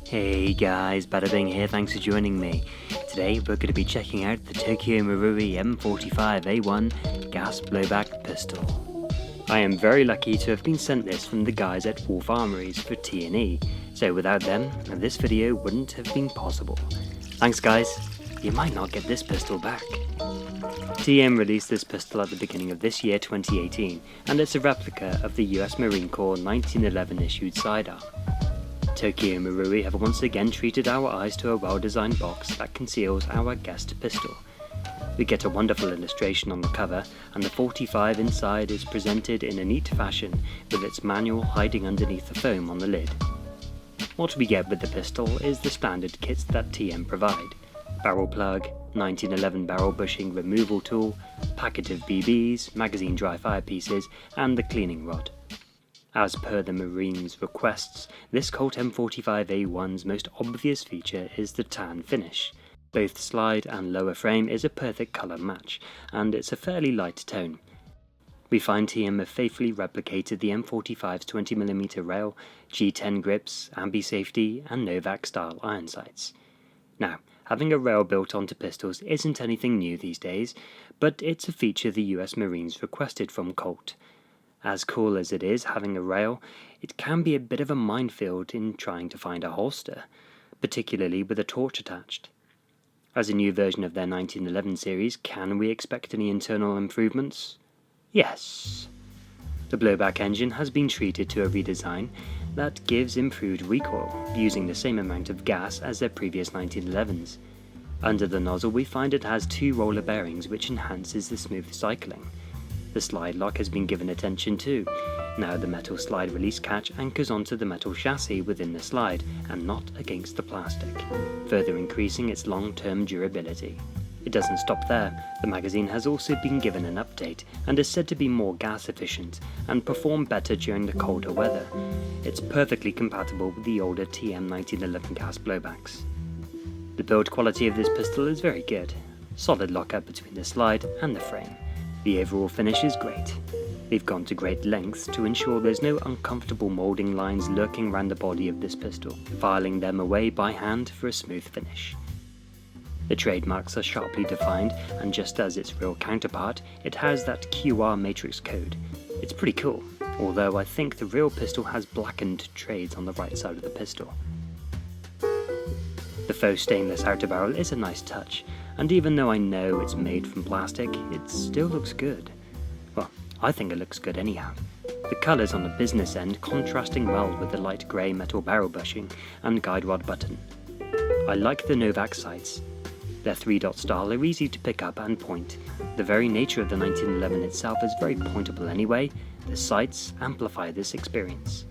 Hey guys, Bada Bing here, thanks for joining me. Today we're going to be checking out the Tokyo Marui M45A1 gas blowback pistol. I am very lucky to have been sent this from the guys at Armouries for T&E, so without them, this video wouldn't have been possible. Thanks guys, you might not get this pistol back. TM released this pistol at the beginning of this year 2018, and it's a replica of the US Marine Corps 1911 issued sidearm. Tokyo Marui have once again treated our eyes to a well-designed box that conceals our guest pistol. We get a wonderful illustration on the cover, and the 45 inside is presented in a neat fashion with its manual hiding underneath the foam on the lid. What we get with the pistol is the standard kits that TM provide: barrel plug, 1911 barrel bushing removal tool, packet of BBs, magazine dry fire pieces, and the cleaning rod. As per the Marines' requests, this Colt M45A1's most obvious feature is the tan finish. Both slide and lower frame is a perfect colour match, and it's a fairly light tone. We find TM have faithfully replicated the M45's 20mm rail, G10 grips, ambi safety, and Novak style iron sights. Now, having a rail built onto pistols isn't anything new these days, but it's a feature the US Marines requested from Colt. As cool as it is having a rail, it can be a bit of a minefield in trying to find a holster, particularly with a torch attached. As a new version of their 1911 series, can we expect any internal improvements? Yes. The blowback engine has been treated to a redesign that gives improved recoil, using the same amount of gas as their previous 1911s. Under the nozzle we find it has two roller bearings which enhances the smooth cycling. The slide lock has been given attention too. Now the metal slide release catch anchors onto the metal chassis within the slide and not against the plastic, further increasing its long-term durability. It doesn't stop there. The magazine has also been given an update and is said to be more gas efficient and perform better during the colder weather. It's perfectly compatible with the older TM 1911 gas blowbacks. The build quality of this pistol is very good. Solid lockup between the slide and the frame. The overall finish is great. They've gone to great lengths to ensure there's no uncomfortable moulding lines lurking around the body of this pistol, filing them away by hand for a smooth finish. The trademarks are sharply defined, and just as its real counterpart, it has that QR matrix code. It's pretty cool, although I think the real pistol has blackened trades on the right side of the pistol. The faux stainless outer barrel is a nice touch, and even though I know it's made from plastic, it still looks good. Well, I think it looks good anyhow. The colours on the business end contrasting well with the light grey metal barrel bushing and guide rod button. I like the Novak sights. Their 3-dot style are easy to pick up and point. The very nature of the 1911 itself is very pointable anyway. The sights amplify this experience.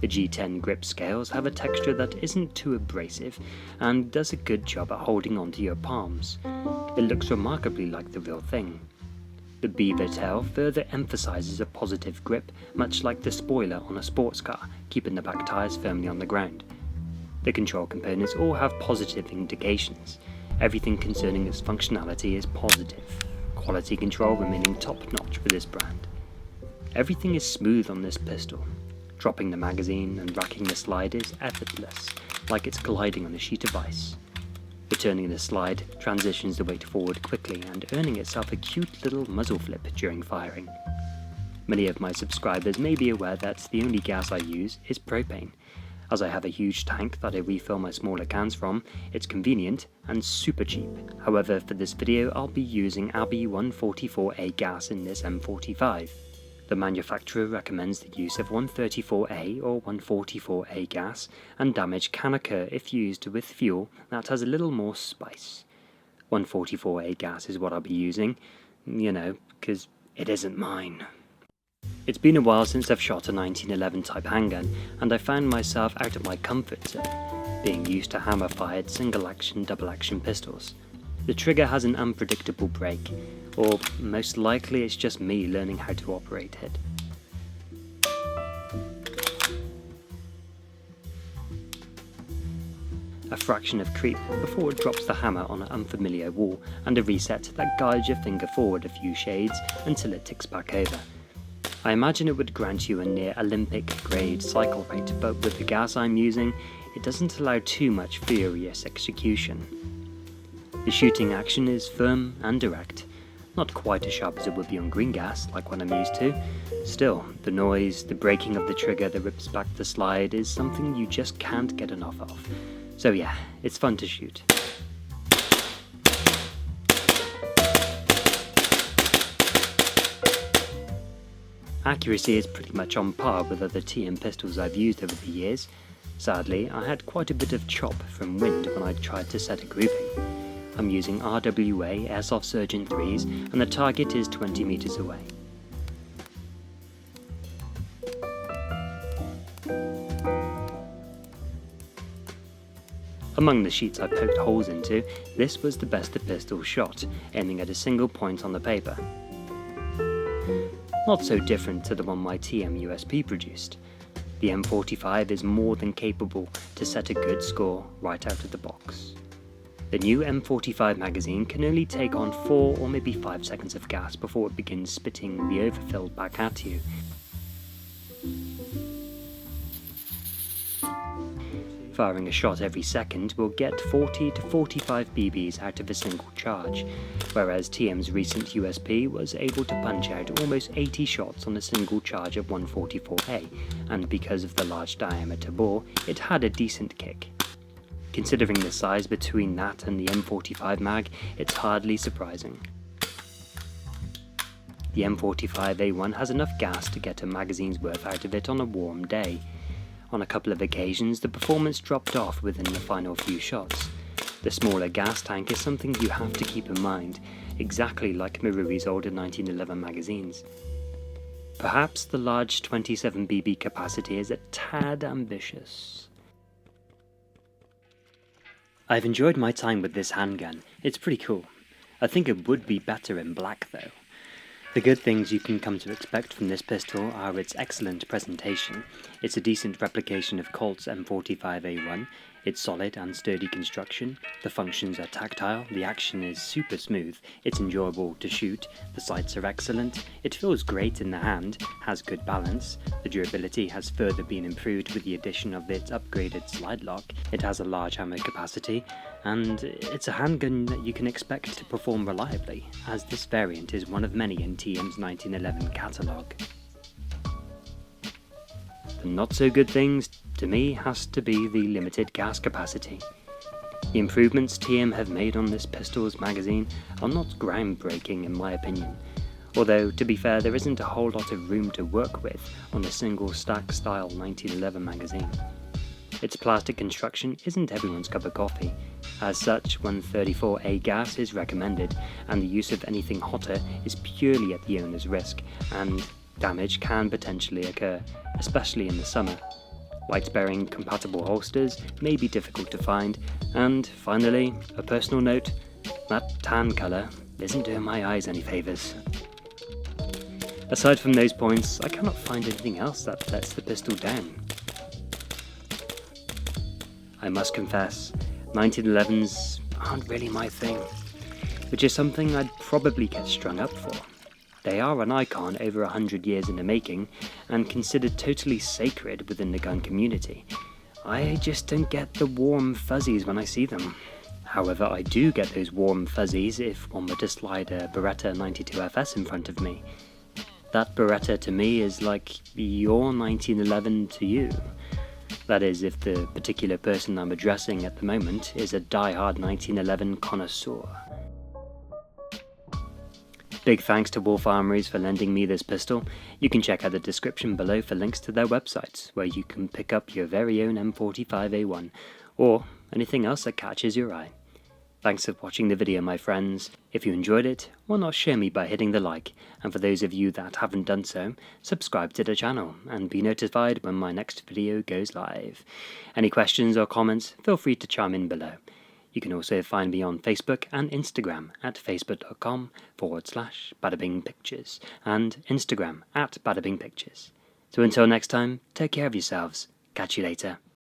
The G10 grip scales have a texture that isn't too abrasive and does a good job at holding onto your palms. It looks remarkably like the real thing. The beaver tail further emphasizes a positive grip, much like the spoiler on a sports car, keeping the back tires firmly on the ground. The control components all have positive indications. Everything concerning its functionality is positive. Quality control remaining top-notch for this brand. Everything is smooth on this pistol. Dropping the magazine and racking the slide is effortless, like it's gliding on a sheet of ice. Returning the slide transitions the weight forward quickly and earning itself a cute little muzzle flip during firing. Many of my subscribers may be aware that the only gas I use is propane. As I have a huge tank that I refill my smaller cans from, it's convenient and super cheap. However, for this video I'll be using AB 144A gas in this M45. The manufacturer recommends the use of 134A or 144A gas, and damage can occur if used with fuel that has a little more spice. 144A gas is what I'll be using, because it isn't mine. It's been a while since I've shot a 1911 type handgun, and I found myself out of my comfort zone, being used to hammer-fired single-action, double-action pistols. The trigger has an unpredictable break, or most likely it's just me learning how to operate it. A fraction of creep before it drops the hammer on an unfamiliar wall, and a reset that guides your finger forward a few shades until it ticks back over. I imagine it would grant you a near Olympic grade cycle rate, but with the gas I'm using, it doesn't allow too much furious execution. The shooting action is firm and direct, not quite as sharp as it would be on green gas, like what I'm used to. Still, the noise, the breaking of the trigger that rips back the slide is something you just can't get enough of. So yeah, it's fun to shoot. Accuracy is pretty much on par with other TM pistols I've used over the years. Sadly, I had quite a bit of chop from wind when I tried to set a grouping. I'm using RWA Airsoft Surgeon 3s, and the target is 20 meters away. Among the sheets I poked holes into, this was the best the pistol shot, aiming at a single point on the paper. Not so different to the one my TM USP produced. The M45 is more than capable to set a good score right out of the box. The new M45 magazine can only take on 4 or maybe 5 seconds of gas before it begins spitting the overfill back at you. Firing a shot every second will get 40 to 45 BBs out of a single charge, whereas TM's recent USP was able to punch out almost 80 shots on a single charge of 144A, and because of the large diameter bore, it had a decent kick. Considering the size between that and the M45 mag, it's hardly surprising. The M45A1 has enough gas to get a magazine's worth out of it on a warm day. On a couple of occasions, the performance dropped off within the final few shots. The smaller gas tank is something you have to keep in mind, exactly like Marui's older 1911 magazines. Perhaps the large 27 BB capacity is a tad ambitious. I've enjoyed my time with this handgun. It's pretty cool. I think it would be better in black though. The good things you can come to expect from this pistol are its excellent presentation. It's a decent replication of Colt's M45A1, its solid and sturdy construction, the functions are tactile, the action is super smooth, it's enjoyable to shoot, the sights are excellent, it feels great in the hand, has good balance, the durability has further been improved with the addition of its upgraded slide lock, it has a large ammo capacity, and it's a handgun that you can expect to perform reliably, as this variant is one of many in TM's 1911 catalogue. The not so good things, to me, has to be the limited gas capacity. The improvements TM have made on this pistol's magazine are not groundbreaking in my opinion, although to be fair there isn't a whole lot of room to work with on the single stack style 1911 magazine. Its plastic construction isn't everyone's cup of coffee. As such, 134A gas is recommended, and the use of anything hotter is purely at the owner's risk, and damage can potentially occur, especially in the summer. Light-bearing compatible holsters may be difficult to find, and finally, a personal note, that tan colour isn't doing my eyes any favours. Aside from those points, I cannot find anything else that lets the pistol down. I must confess, 1911s aren't really my thing, which is something I'd probably get strung up for. They are an icon over 100 years in the making, and considered totally sacred within the gun community. I just don't get the warm fuzzies when I see them. However, I do get those warm fuzzies if one were to slide a Beretta 92FS in front of me. That Beretta to me is like your 1911 to you. That is, if the particular person I'm addressing at the moment is a die-hard 1911 connoisseur. Big thanks to Wolf Armouries for lending me this pistol. You can check out the description below for links to their websites, where you can pick up your very own M45A1, or anything else that catches your eye. Thanks for watching the video, my friends. If you enjoyed it, why not share me by hitting the like, and for those of you that haven't done so, subscribe to the channel and be notified when my next video goes live. Any questions or comments, feel free to chime in below. You can also find me on Facebook and Instagram at facebook.com/badabingpictures and Instagram at badabingpictures. So until next time, take care of yourselves. Catch you later.